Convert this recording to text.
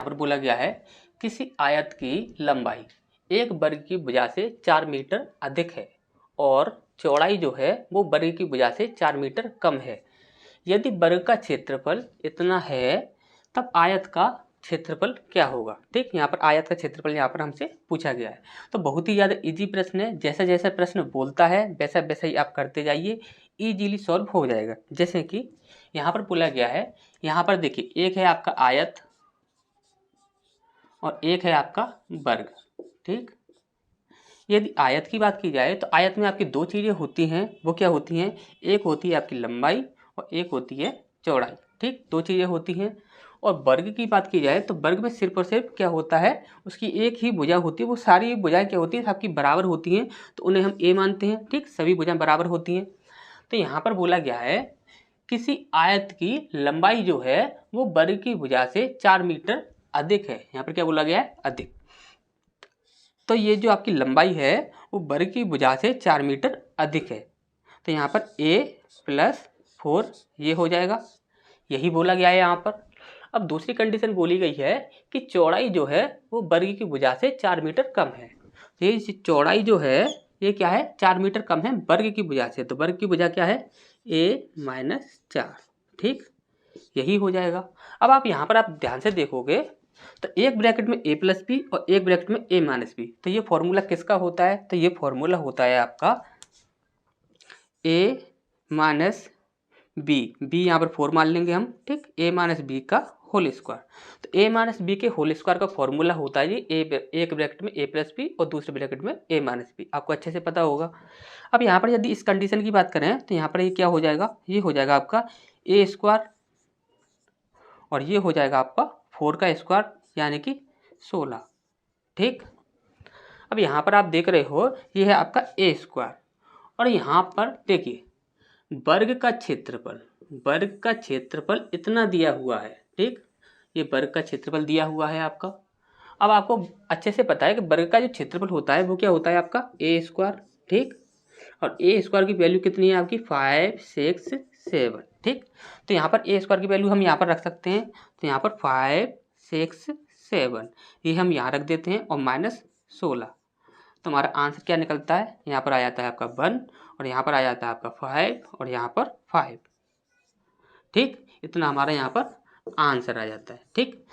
पर बोला गया है किसी आयत की लंबाई एक वर्ग की भुजा से 4 मीटर अधिक है और चौड़ाई जो है वो वर्ग की भुजा से 4 मीटर कम है। यदि वर्ग का क्षेत्रफल इतना है तब आयत का क्षेत्रफल क्या होगा। ठीक, यहाँ पर आयत का क्षेत्रफल यहाँ पर हमसे पूछा गया है। तो बहुत ही ज़्यादा इजी प्रश्न है, जैसा जैसा प्रश्न बोलता है वैसा वैसा ही आप करते जाइए, इजीली सॉल्व हो जाएगा। जैसे कि यहाँ पर बोला गया है, यहाँ पर देखिए एक है आपका आयत और एक है आपका वर्ग। ठीक, यदि आयत की बात की जाए तो आयत में आपकी दो चीज़ें होती हैं, वो क्या होती हैं, एक होती है आपकी लंबाई और एक होती है चौड़ाई। ठीक, दो चीज़ें होती हैं। और वर्ग की बात की जाए तो वर्ग में सिर्फ और सिर्फ क्या होता है, उसकी एक ही भुजा होती है, वो सारी भुजाएं क्या होती है आपकी बराबर होती हैं, तो उन्हें हम ए मानते हैं। ठीक, सभी भुजाएं बराबर होती हैं। तो यहाँ पर बोला गया है किसी आयत की लंबाई जो है वो वर्ग की भुजा से 4 मीटर अधिक है। यहाँ पर क्या बोला गया है, अधिक। तो ये जो आपकी लंबाई है वो वर्ग की भुजा से 4 मीटर अधिक है। तो यहाँ पर a + 4 ये हो जाएगा, यही बोला गया है यहाँ पर। अब दूसरी कंडीशन बोली गई है कि चौड़ाई जो है वो वर्ग की भुजा से 4 मीटर कम है। तो ये चौड़ाई जो है ये क्या है, 4 मीटर कम है वर्ग की भुजा से। तो वर्ग की भुजा क्या है, a - 4। ठीक, यही हो जाएगा। अब आप यहाँ पर आप ध्यान से देखोगे तो एक ब्रैकेट में a + b और एक ब्रैकेट में a - b। तो ये फॉर्मूला किसका होता है, तो ये फॉर्मूला होता है आपका a - b। b यहाँ पर 4 मान लेंगे हम। ठीक, a - b का होल स्क्वायर। तो a - b के होल स्क्वायर का फॉर्मूला होता है ये एक ब्रैकेट में a + b और दूसरे ब्रैकेट में a - b। आपको अच्छे से पता होगा। अब यहाँ पर यदि इस कंडीशन की बात करें तो यहाँ पर ये क्या हो जाएगा, ये हो जाएगा आपका a² और ये हो जाएगा आपका 4 का स्क्वायर यानी कि 16। ठीक, अब यहाँ पर आप देख रहे हो ये है आपका a² और यहाँ पर देखिए वर्ग का क्षेत्रफल इतना दिया हुआ है। ठीक, ये वर्ग का क्षेत्रफल दिया हुआ है आपका। अब आपको अच्छे से पता है कि वर्ग का जो क्षेत्रफल होता है वो क्या होता है आपका a²। ठीक, और a² की वैल्यू कितनी है आपकी 5, 6, 7। ठीक, तो यहाँ पर a² की वैल्यू हम यहाँ पर रख सकते हैं। तो यहाँ पर 5, 6, 7 ये हम यहाँ रख देते हैं और -16। तो हमारा आंसर क्या निकलता है, यहाँ पर आ जाता है आपका 1 और यहाँ पर आ जाता है आपका 5 और यहाँ पर 5। ठीक, इतना हमारा यहाँ पर आंसर आ जाता है। ठीक।